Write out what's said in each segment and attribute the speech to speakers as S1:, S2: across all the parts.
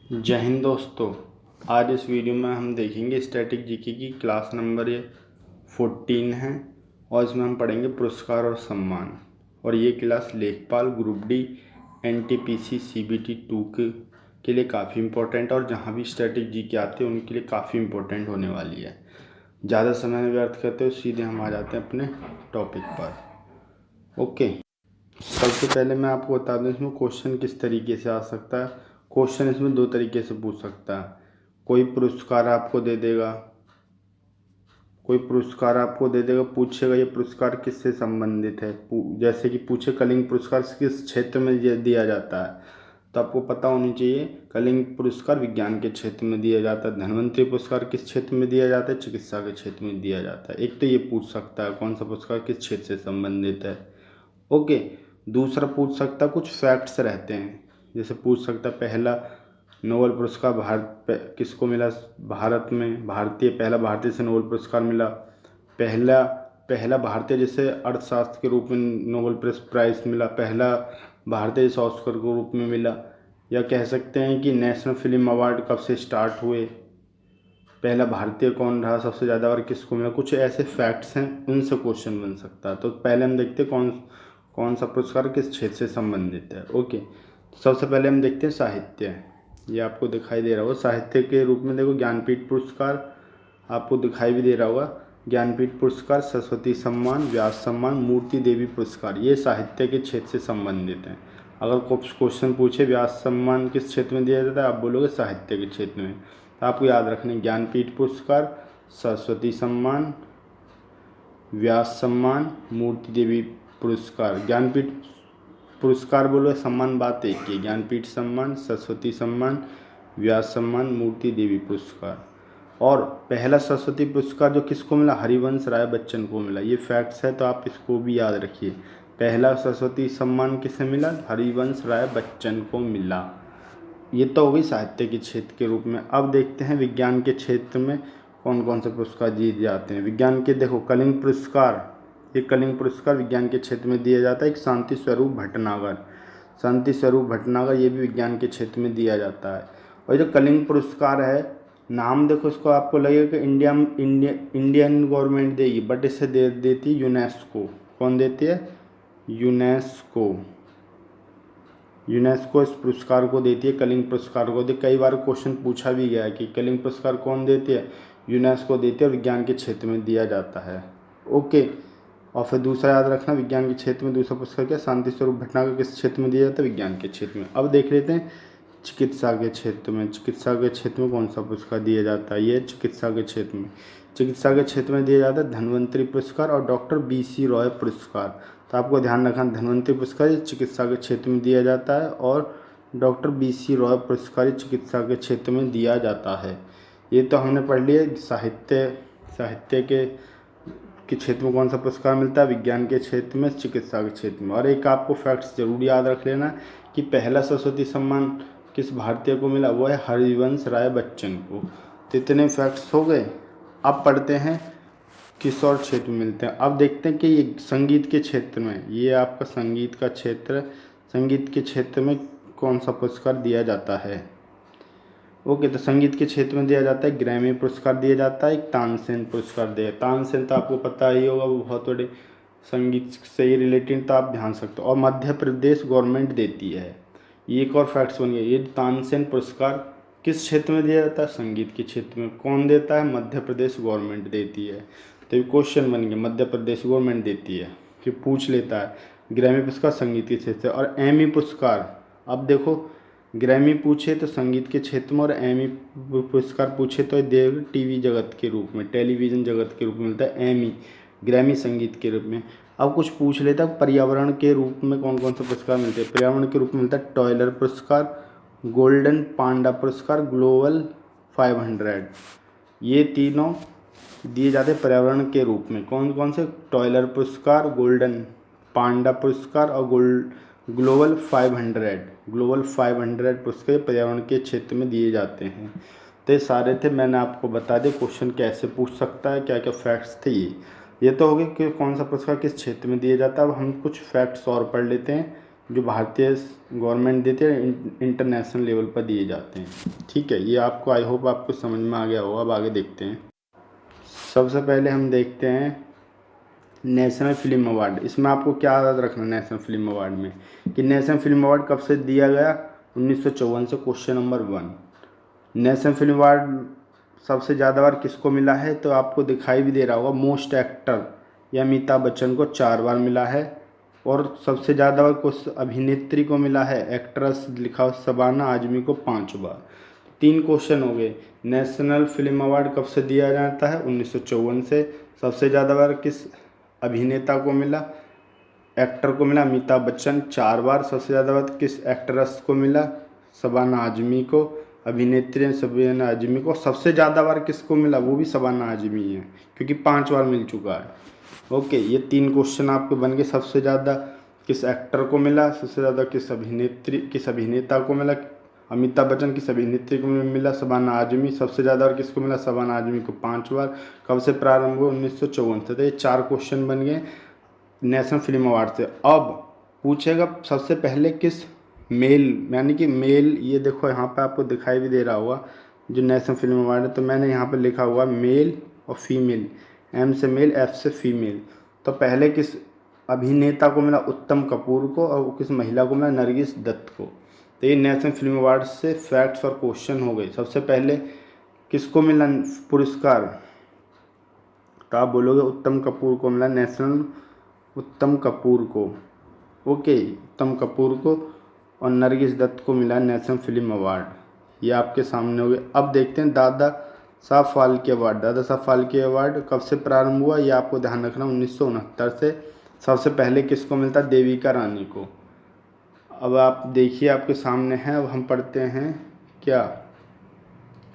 S1: जय हिंद दोस्तों। आज इस वीडियो में हम देखेंगे स्टैटिक जीके की क्लास नंबर ये 14 है और इसमें हम पढ़ेंगे पुरस्कार और सम्मान। और ये क्लास लेखपाल ग्रुप डी एनटीपीसी सीबीटी 2 के लिए काफ़ी इम्पोर्टेंट और जहाँ भी स्टैटिक जीके आते हैं उनके लिए काफ़ी इम्पोर्टेंट होने वाली है। ज़्यादा समय में व्यर्थ करते हो सीधे हम आ जाते हैं अपने टॉपिक पर। ओके, सबसे पहले मैं आपको बता दूं इसमें क्वेश्चन किस तरीके से आ सकता है। क्वेश्चन इसमें दो तरीके से पूछ सकता है। कोई पुरस्कार आपको दे देगा, पूछेगा ये पुरस्कार किससे संबंधित है। जैसे कि पूछे कलिंग पुरस्कार किस क्षेत्र में दिया जाता है, तो आपको पता होनी चाहिए कलिंग पुरस्कार विज्ञान के क्षेत्र में दिया जाता है। धन्वंतरि पुरस्कार किस क्षेत्र में दिया जाता है, चिकित्सा के क्षेत्र में दिया जाता है। एक तो ये पूछ सकता है कौन सा पुरस्कार किस क्षेत्र से संबंधित है। ओके, दूसरा पूछ सकता कुछ फैक्ट्स रहते हैं, जैसे पूछ सकता पहला नोबेल पुरस्कार किसको मिला भारत में, पहला भारतीय से नोबेल पुरस्कार मिला, पहला पहला भारतीय जैसे अर्थशास्त्र के रूप में नोबेल प्राइज मिला, पहला भारतीय जैसे ऑस्कर के रूप में मिला। या कह सकते हैं कि नेशनल फिल्म अवार्ड कब से स्टार्ट हुए, पहला भारतीय कौन रहा, सबसे ज़्यादा और किसको मिला। कुछ ऐसे फैक्ट्स हैं, उनसे क्वेश्चन बन सकता है। तो पहले हम देखते हैं कौन कौन सा पुरस्कार किस क्षेत्र से संबंधित है। ओके, तो सबसे पहले हम देखते हैं साहित्य। ये आपको दिखाई दे रहा होगा साहित्य के रूप में, देखो ज्ञानपीठ पुरस्कार आपको दिखाई भी दे रहा होगा। ज्ञानपीठ पुरस्कार, सरस्वती सम्मान, व्यास सम्मान, मूर्ति देवी पुरस्कार, ये साहित्य के क्षेत्र से संबंधित हैं। अगर क्वेश्चन पूछे व्यास सम्मान किस क्षेत्र में दिया जाता है, आप बोलोगे साहित्य के क्षेत्र में। तो आपको याद रखना ज्ञानपीठ पुरस्कार, सरस्वती सम्मान, व्यास सम्मान, मूर्ति देवी पुरस्कार। ज्ञानपीठ पुरस्कार बोलो सम्मान बात एक ही, ज्ञानपीठ सम्मान, सरस्वती सम्मान, व्यास सम्मान, मूर्ति देवी पुरस्कार। और पहला सरस्वती पुरस्कार जो किसको मिला, हरिवंश राय बच्चन को मिला। ये फैक्ट्स है तो आप इसको भी याद रखिए। पहला सरस्वती सम्मान किसे मिला, हरिवंश राय बच्चन को मिला। ये तो हो गई साहित्य के क्षेत्र के रूप में। अब देखते हैं विज्ञान के क्षेत्र में कौन कौन से पुरस्कार जीत जाते हैं। विज्ञान के देखो कलिंग पुरस्कार, ये कलिंग पुरस्कार विज्ञान के क्षेत्र में दिया जाता है। एक शांति स्वरूप भटनागर, ये भी विज्ञान के क्षेत्र में दिया जाता है। और जो कलिंग पुरस्कार है, नाम देखो इसको, आपको लगेगा कि इंडियन गवर्नमेंट देगी, बट इसे देती यूनेस्को। कौन देती है, यूनेस्को इस पुरस्कार को देती है, कलिंग पुरस्कार को। कई बार क्वेश्चन पूछा भी गया है कि कलिंग पुरस्कार कौन देती है, यूनेस्को देती है और विज्ञान के क्षेत्र में दिया जाता है। ओके, और फिर दूसरा याद रखना विज्ञान के क्षेत्र में दूसरा पुरस्कार क्या, शांति स्वरूप भटनागर किस क्षेत्र में दिया जाता है, विज्ञान के क्षेत्र में। अब देख लेते हैं चिकित्सा के क्षेत्र में कौन सा पुरस्कार दिया जाता है। ये चिकित्सा के क्षेत्र में दिया जाता है धन्वंतरि पुरस्कार और डॉक्टर BC रॉय पुरस्कार। तो आपको ध्यान रखना धन्वंतरि पुरस्कार चिकित्सा के क्षेत्र में दिया जाता है और डॉक्टर BC रॉय पुरस्कार चिकित्सा के क्षेत्र में दिया जाता है। ये तो हमने पढ़ लिया। साहित्य के क्षेत्र में कौन सा पुरस्कार मिलता है, विज्ञान के क्षेत्र में, चिकित्सा के क्षेत्र में। और एक आपको फैक्ट्स जरूर याद रख लेना कि पहला सरस्वती सम्मान किस भारतीय को मिला, वो है हरिवंश राय बच्चन को। तो इतने फैक्ट्स हो गए। अब पढ़ते हैं किस और क्षेत्र में मिलते हैं। अब देखते हैं कि ये संगीत के क्षेत्र में, ये आपका संगीत का क्षेत्र, संगीत के क्षेत्र में कौन सा पुरस्कार दिया जाता है। ओके, तो संगीत के क्षेत्र में दिया जाता है ग्रैमी पुरस्कार दिया जाता है, एक तानसेन पुरस्कार दिया। तानसेन तो आपको पता ही होगा, वो बहुत बड़े संगीत से ही रिलेटेड, तो आप ध्यान सकते हो। और मध्य प्रदेश गवर्नमेंट देती है। ये एक और फैक्ट्स बन गया। ये तानसेन पुरस्कार किस क्षेत्र में दिया जाता है, संगीत के क्षेत्र में। कौन देता है, मध्य प्रदेश गवर्नमेंट देती है। तो ये क्वेश्चन बन गया, मध्य प्रदेश गवर्नमेंट देती है, फिर पूछ लेता है। ग्रैमी पुरस्कार संगीत के क्षेत्र। और एमी पुरस्कार, अब देखो ग्रैमी पूछे तो संगीत के क्षेत्र में और एमी पुरस्कार पूछे तो देव टीवी जगत के रूप में, टेलीविज़न जगत के रूप में मिलता है। ग्रैमी संगीत के रूप में। अब कुछ पूछ लेता है पर्यावरण के रूप में कौन कौन से पुरस्कार मिलते हैं। पर्यावरण के रूप में मिलता है टॉयलर पुरस्कार, गोल्डन पांडा पुरस्कार, ग्लोबल 500। ये तीनों दिए जाते हैं पर्यावरण के रूप में। कौन कौन से, टॉयलर पुरस्कार, गोल्डन पांडा पुरस्कार और ग्लोबल 500 पुरस्कार पर्यावरण के क्षेत्र में दिए जाते हैं। तो ये सारे थे, मैंने आपको बता दिया क्वेश्चन कैसे पूछ सकता है, क्या क्या फैक्ट्स थे। ये तो हो गए कि कौन सा पुरस्कार किस क्षेत्र में दिया जाता है। अब हम कुछ फैक्ट्स और पढ़ लेते हैं जो भारतीय गवर्नमेंट देते हैं इंटरनेशनल लेवल पर दिए जाते हैं। ठीक है, ये आपको आई होप आपको समझ में आ गया होगा। अब आगे देखते हैं। सबसे पहले हम देखते हैं नेशनल फिल्म अवार्ड। इसमें आपको क्या याद रखना नेशनल फिल्म अवार्ड में कि नेशनल फिल्म अवार्ड कब से दिया गया, 1954 से। Question number 1, national film award सबसे ज़्यादा बार किसको मिला है, तो आपको दिखाई भी दे रहा होगा, मोस्ट एक्टर या अमिताभ बच्चन को 4 बार मिला है। और सबसे ज़्यादा बार कुछ अभिनेत्री को मिला है, एक्ट्रेस लिखा हो शबाना आजमी को 5 बार। 3 क्वेश्चन हो गए। नेशनल फिल्म अवार्ड कब से दिया जाता है, 1954 से। सबसे ज़्यादा बार किस अभिनेता को मिला, एक्टर को मिला अमिताभ बच्चन 4 बार। सबसे ज़्यादा बार किस एक्ट्रेस को मिला, शबाना आजमी को, अभिनेत्री शबाना आजमी को। सबसे ज़्यादा बार किसको मिला, वो भी शबाना आजमी है, क्योंकि 5 बार मिल चुका है। ओके, ये 3 क्वेश्चन आपके बन गए। सबसे ज़्यादा किस एक्टर को मिला, सबसे ज़्यादा किस अभिनेता को मिला, अमिताभ बच्चन, किस अभिनेत्री को मिला, शबाना आजमी। सबसे ज़्यादा और किसको मिला, शबाना आजमी को 5 बार। कब से प्रारंभ हुआ, 1954 से। तो ये 4 क्वेश्चन बन गए नेशनल फिल्म अवार्ड से। अब पूछेगा सबसे पहले किस मेल, यानी कि मेल, ये देखो यहाँ पे आपको दिखाई भी दे रहा होगा जो नेशनल फिल्म अवार्ड है, तो मैंने यहाँ पे लिखा हुआ मेल और फीमेल, एम से मेल, एफ से फीमेल। तो पहले किस अभिनेता को मिला, उत्तम कपूर को, और किस महिला को मिला, नरगिस दत्त को। तो ये नेशनल फिल्म अवार्ड से फैक्ट्स और क्वेश्चन हो गए। सबसे पहले किसको मिला पुरस्कार, तो आप बोलोगे उत्तम कपूर को मिला नेशनल, उत्तम कपूर को। ओके, उत्तम कपूर को, और नरगिस दत्त को मिला नेशनल फिल्म अवार्ड। ये आपके सामने हो गए। अब देखते हैं दादा साहब फाल्के अवार्ड। दादा साहब फाल्के अवार्ड कब से प्रारंभ हुआ, ये आपको ध्यान रखना, 1969 से। सबसे पहले किसको मिलता, देविका रानी को। अब आप देखिए आपके सामने है। अब हम पढ़ते हैं क्या,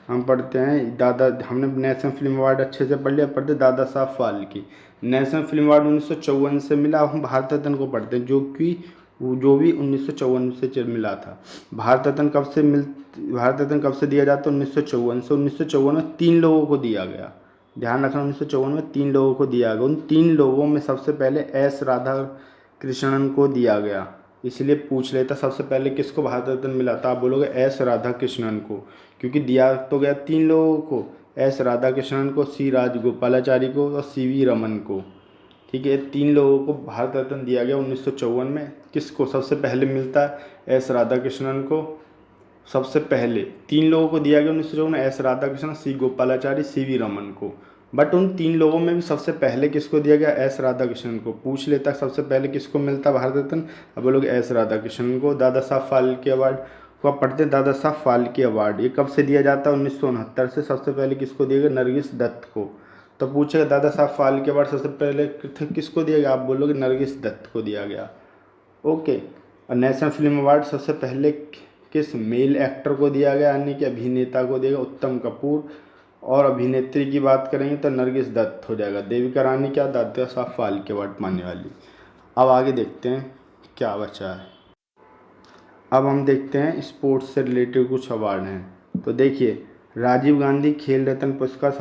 S1: हम पढ़ते हैं दादा, हमने नेशनल फिल्म अवार्ड अच्छे से पढ़ लिया, पढ़ते Dada Saheb Phalke. National film award 1954 से मिला। अब हम भारत रत्न को पढ़ते हैं, जो भी 1954 से मिला था। भारत रत्न कब से दिया जाता है, 1954 से। 1954 में 3 लोगों को दिया गया, ध्यान रखना, 1954 में 3 लोगों को दिया गया। उन 3 लोगों में सबसे पहले एस राधा कृष्णन को दिया गया। इसलिए पूछ लेता सबसे पहले किसको भारत रत्न मिला, था आप बोलोगे एस राधा कृष्णन को, क्योंकि दिया तो गया 3 लोगों को, एस राधा कृष्णन को, सी राजगोपालाचारी को और सीवी रमन को। ठीक है, 3 लोगों को भारत रत्न दिया गया 1954 में। किसको सबसे पहले मिलता है, एस राधा कृष्णन को। सबसे पहले 3 लोगों को दिया गया 1954 में, एस राधा कृष्णन, सी गोपालाचारी, सीवी रमन को। बट उन 3 लोगों में भी सबसे पहले किसको दिया गया, एस राधा कृष्णन को। पूछ लेता सबसे पहले किसको मिलता भारत रत्न, अब बोलोगे एस राधा कृष्णन को। दादा साहब फाल्के अवार्ड को आप पढ़ते हैं, दादा साहब फाल्के अवार्ड ये कब से दिया जाता है, 1969 से। सबसे पहले किसको दिया गया, नरगिस दत्त को। तो पूछेगा दादा साहब फाल्के अवार्ड सबसे पहले किसको दिया गया, आप बोलोगे नरगिस दत्त को दिया गया। ओके, और नेशनल फिल्म अवार्ड सबसे पहले किस मेल एक्टर को दिया गया, यानी कि अभिनेता को दिया गया, उत्तम कपूर। और अभिनेत्री की बात करेंगे तो नरगिस दत्त हो जाएगा। देविका रानी क्या, दादा साहब फाल्के अवार्ड पाने वाली। अब आगे देखते हैं क्या बचा है। अब हम देखते हैं स्पोर्ट्स से रिलेटेड कुछ अवार्ड हैं। तो देखिए, राजीव गांधी खेल रत्न पुरस्कार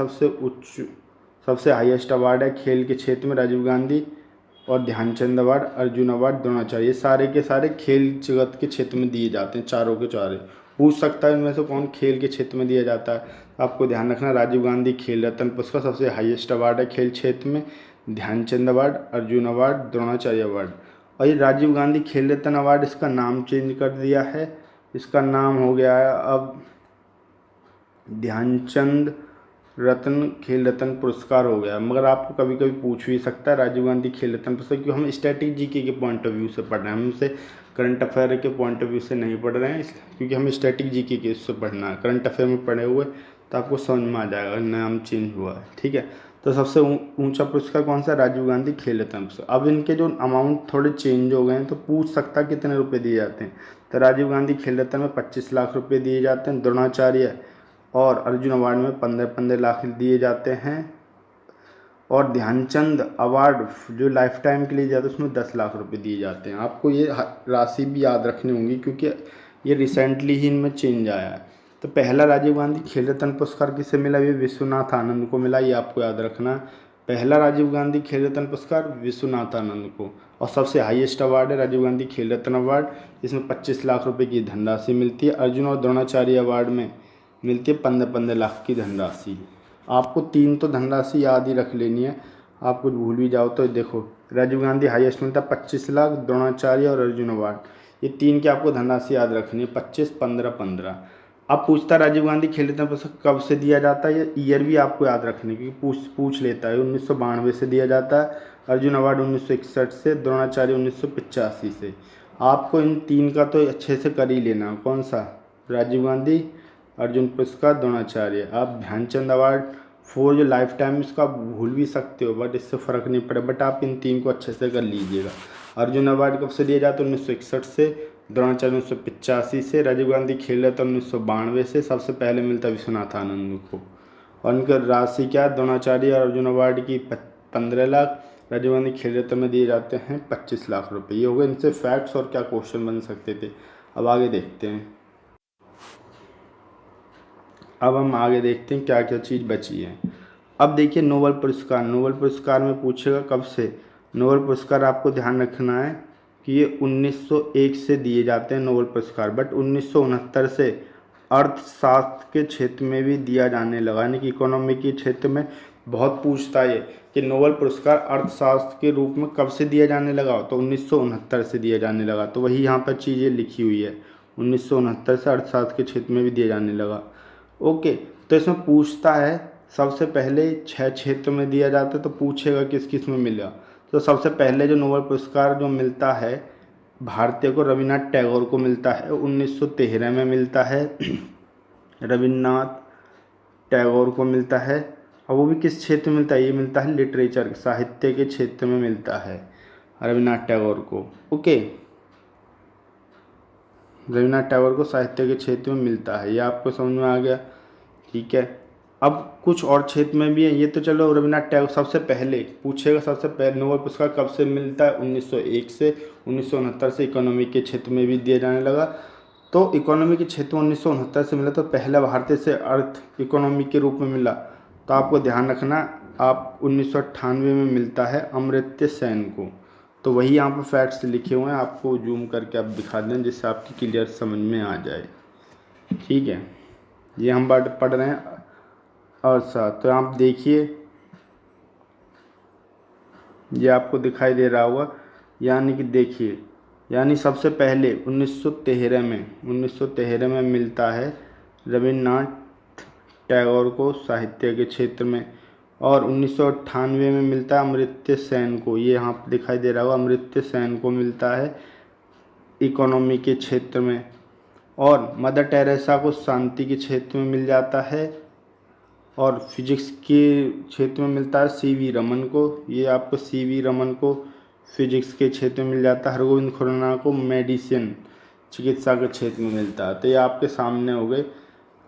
S1: सबसे हाईएस्ट अवार्ड है खेल के क्षेत्र में, राजीव गांधी। और ध्यानचंद अवार्ड, अर्जुन अवार्ड, द्रोणाचार्य, ये सारे के सारे खेल जगत के क्षेत्र में दिए जाते हैं, चारों के चारे। पूछ सकता है इनमें से कौन खेल के क्षेत्र में दिया जाता है, आपको ध्यान रखना, राजीव गांधी खेल रत्न पुरस्कार सबसे हाईएस्ट अवार्ड है खेल क्षेत्र में, Dhyanchand award, Arjun award, Dronacharya award. और ये राजीव गांधी खेल रत्न अवार्ड, इसका नाम चेंज कर दिया है, इसका नाम हो गया है अब ध्यानचंद रत्न खेल रत्न पुरस्कार हो गया। मगर आपको कभी कभी पूछ भी सकता है राजीव गांधी खेल रत्न पुरस्कार, क्योंकि हम स्टैटिक जीके के पॉइंट ऑफ व्यू से पढ़ रहे हैं, हम उसे करंट अफेयर के पॉइंट ऑफ व्यू से नहीं पढ़ रहे हैं, क्योंकि हम स्टैटिक जीके के उससे पढ़ना है। करंट अफेयर में पढ़े हुए तो आपको समझ में आ जाएगा नाम चेंज हुआ है। ठीक है, तो सबसे ऊंचा पुरस्कार कौन सा, राजीव गांधी खेल रत्न पुरस्कार। अब इनके जो अमाउंट थोड़े चेंज हो गए हैं, तो पूछ सकता कितने रुपये दिए जाते हैं। तो राजीव गांधी खेल रत्न में 25 लाख रुपये दिए जाते हैं, द्रोणाचार्य और अर्जुन अवार्ड में 15 लाख दिए जाते हैं, और ध्यानचंद अवार्ड जो लाइफ टाइम के लिए जाता है उसमें 10 लाख रुपए दिए जाते हैं। आपको ये राशि भी याद रखनी होगी, क्योंकि ये रिसेंटली ही इनमें चेंज आया है। तो पहला राजीव गांधी खेल रत्न पुरस्कार किसे मिला, ये विश्वनाथ आनंद को मिला, ये आपको याद रखना। पहला राजीव गांधी खेल रत्न पुरस्कार विश्वनाथानंद को, और सबसे हाईएस्ट अवार्ड है राजीव गांधी खेल रत्न अवार्ड, इसमें 25 लाख रुपए की धनराशि मिलती है। अर्जुन और द्रोणाचार्य अवार्ड में मिलती है 15-15 लाख की धनराशि। आपको 3 तो धनराशि याद ही रख लेनी है, आप कुछ भूल भी जाओ तो देखो राजीव गांधी हाईएस्ट मिलता है 25 लाख, द्रोणाचार्य और अर्जुन अवार्ड, ये 3 की आपको धनराशि याद रखनी है, 25, 15, 15। अब पूछता है राजीव गांधी खेल रत्न पुरस्कार कब से दिया जाता है, ये ईयर भी आपको याद रखने की, पूछ लेता है। 1992 से दिया जाता है, अर्जुन अवार्ड 1961 से, द्रोणाचार्य 1985 से। आपको इन 3 का तो अच्छे से कर ही लेना, कौन सा, राजीव गांधी, अर्जुन पुरस्कार, द्रोणाचार्य। आप ध्यानचंद अवार्ड 4 जो लाइफ टाइम, इसका भूल भी सकते हो बट इससे फ़र्क नहीं पड़े, बट आप इन 3 को अच्छे से कर लीजिएगा। अर्जुन अवार्ड कब से दिया जाता है, 1961 से, द्रोणाचार्य 1985 से, राजीव गांधी खेल रत्न 1992 से, सबसे पहले मिलता है विश्वनाथ आनंद को। और उनका राशि क्या है, द्रोणाचार्य और अर्जुन अवार्ड की 15 लाख, राजीव गांधी खेल रत्न में दिए जाते हैं 25 लाख रुपए। ये हो गए इनसे फैक्ट्स और क्या क्वेश्चन बन सकते थे। अब आगे देखते हैं, अब हम आगे देखते हैं क्या क्या चीज़ बची है। अब देखिए नोबेल पुरस्कार, नोबेल पुरस्कार में पूछेगा कब से। नोबेल पुरस्कार आपको ध्यान रखना है कि ये 1901 से दिए जाते हैं नोबेल पुरस्कार, बट 1969 से अर्थशास्त्र के क्षेत्र में भी दिया जाने लगा, यानी कि इकोनॉमी के क्षेत्र में बहुत पूछता है कि नोबेल पुरस्कार अर्थशास्त्र के रूप में कब से दिया जाने लगा, तो 1969 से दिया जाने लगा। तो वही यहाँ पर चीज़ें लिखी हुई है, 1969 से अर्थशास्त्र के क्षेत्र में भी दिया जाने लगा। ओके, तो इसमें पूछता है सबसे पहले 6 क्षेत्र में दिया जाता है, तो पूछेगा किस किस में मिला। तो सबसे पहले जो नोबेल पुरस्कार जो मिलता है भारतीय को, रविन्द्रनाथ टैगोर को मिलता है, 1913 में मिलता है रविन्द्रनाथ टैगोर को मिलता है। और वो भी किस क्षेत्र में मिलता है, ये मिलता है लिटरेचर, साहित्य के क्षेत्र में मिलता है रविन्द्रनाथ टैगोर को। ओके, रविन्द्रनाथ टैगोर को साहित्य के क्षेत्र में मिलता है, ये आपको समझ में आ गया, ठीक है। अब कुछ और क्षेत्र में भी है, ये तो चलो रविन्द्रनाथ टैगोर सबसे पहले पूछेगा, सबसे पहले नोबेल पुरस्कार कब से मिलता है, 1901 से, 1969 से इकोनॉमी के क्षेत्र में भी दिया जाने लगा। तो इकोनॉमी के क्षेत्र में 1969 से मिला, तो पहला भारतीय से अर्थ इकोनॉमी के रूप में मिला। तो आपको ध्यान रखना, आप 1998 में मिलता है अमर्त्य सेन को। तो वही यहाँ पर फैक्ट्स लिखे हुए हैं, आपको जूम करके आप दिखा दें जिससे आपकी क्लियर समझ में आ जाए, ठीक है। ये हम पढ़ रहे हैं और साथ, तो आप देखिए ये आपको दिखाई दे रहा होगा, यानी कि देखिए, यानी सबसे पहले 1913 में मिलता है रविन्द्रनाथ टैगोर को साहित्य के क्षेत्र में, और 1998 में मिलता है अमर्त्य सेन को, ये यहाँ पर दिखाई दे रहा होगा, अमर्त्य सेन को मिलता है इकोनॉमी के क्षेत्र में। और मदर टेरेसा को शांति के क्षेत्र में मिल जाता है, और फिजिक्स के क्षेत्र में मिलता है सीवी रमन को, ये आपको सीवी रमन को फिजिक्स के क्षेत्र में मिल जाता है। हरगोविंद खुराना को मेडिसिन, चिकित्सा के क्षेत्र में मिलता है। तो ये आपके सामने हो गए,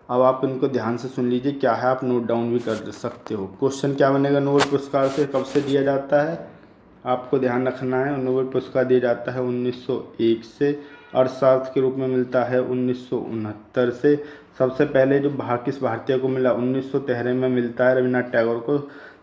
S1: अब आप इनको ध्यान से सुन लीजिए, क्या है आप नोट डाउन भी कर सकते हो। क्वेश्चन क्या बनेगा, नोबेल पुरस्कार से कब से दिया जाता है, आपको ध्यान रखना है। नोबेल पुरस्कार दिया जाता है 1901 से, अर्थशास्त्र के रूप में मिलता है 1969 से। सबसे पहले जो किस भारतीय को मिला, 1913 में मिलता है रविन्द्रनाथ टैगोर को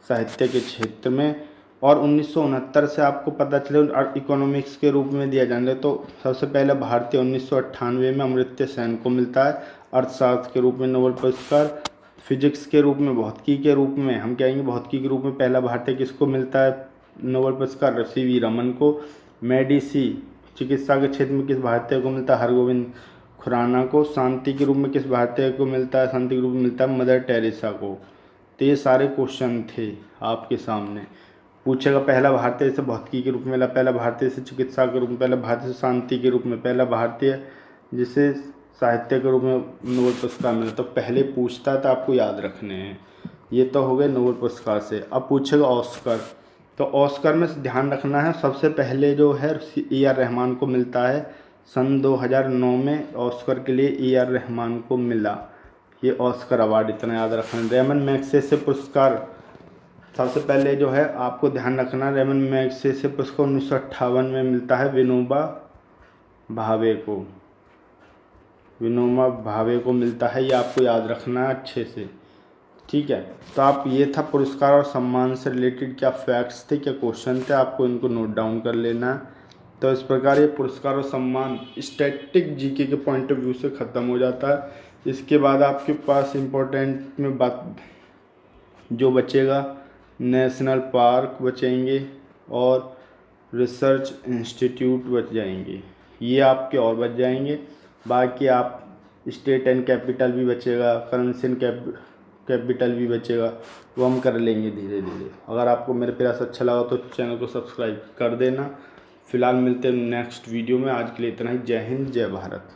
S1: साहित्य के क्षेत्र में, और 1969 से आपको पता चले इकोनॉमिक्स के रूप में दिया जाने। तो सबसे पहले भारतीय 1998 में अमर्त्य सेन को मिलता है अर्थशास्त्र के रूप में नोबेल पुरस्कार। फिजिक्स के रूप में, भौतिकी के रूप में, हम कहेंगे भौतिकी के रूप में पहला भारतीय किसको मिलता है नोबेल पुरस्कार, सीवी रमन को। मेडिसिन, चिकित्सा के क्षेत्र में किस भारतीय को मिलता है, हरगोविंद खुराना को। शांति के रूप में किस भारतीय को मिलता है, शांति के रूप में मिलता है मदर टेरेसा को। तो ये सारे क्वेश्चन थे आपके सामने। पूछेगा पहला भारतीय से भौतिकी के रूप में मिला, पहला भारतीय से चिकित्सा के रूप में, पहला भारतीय से शांति के रूप में, पहला भारतीय जिसे साहित्य के रूप में नोबेल पुरस्कार मिला। तो पहले पूछता है तो आपको याद रखने हैं। ये तो हो गए नोबेल पुरस्कार से। अब पूछेगा ऑस्कर, तो ऑस्कर में ध्यान रखना है, सबसे पहले जो है AR रहमान को मिलता है सन 2009 में। ऑस्कर के लिए AR रहमान को मिला ये ऑस्कर अवार्ड, इतना याद रखना। रेमन मैग्सेसे पुरस्कार सबसे पहले जो है आपको ध्यान रखना, रेमन मैग्सेसे पुरस्कार 1958 में मिलता है विनोबा भावे को, विनोबा भावे को मिलता है, ये आपको याद रखना है अच्छे से, ठीक है। तो आप ये था पुरस्कार और सम्मान से रिलेटेड क्या फैक्ट्स थे, क्या क्वेश्चन थे, आपको इनको नोट डाउन कर लेना है। तो इस प्रकार ये पुरस्कार और सम्मान स्टैटिक जीके के पॉइंट ऑफ व्यू से ख़त्म हो जाता है। इसके बाद आपके पास इम्पोर्टेंट में बात जो बचेगा, नेशनल पार्क बचेंगे और रिसर्च इंस्टीट्यूट बच जाएंगे, ये आपके और बच जाएंगे। बाकी आप स्टेट एंड कैपिटल भी बचेगा, करेंसी एंड कैपिटल भी बचेगा, वो हम कर लेंगे धीरे धीरे। अगर आपको मेरे प्रयास अच्छा लगा तो चैनल को सब्सक्राइब कर देना। फिलहाल मिलते हैं नेक्स्ट वीडियो में, आज के लिए इतना ही। जय हिंद, जय भारत।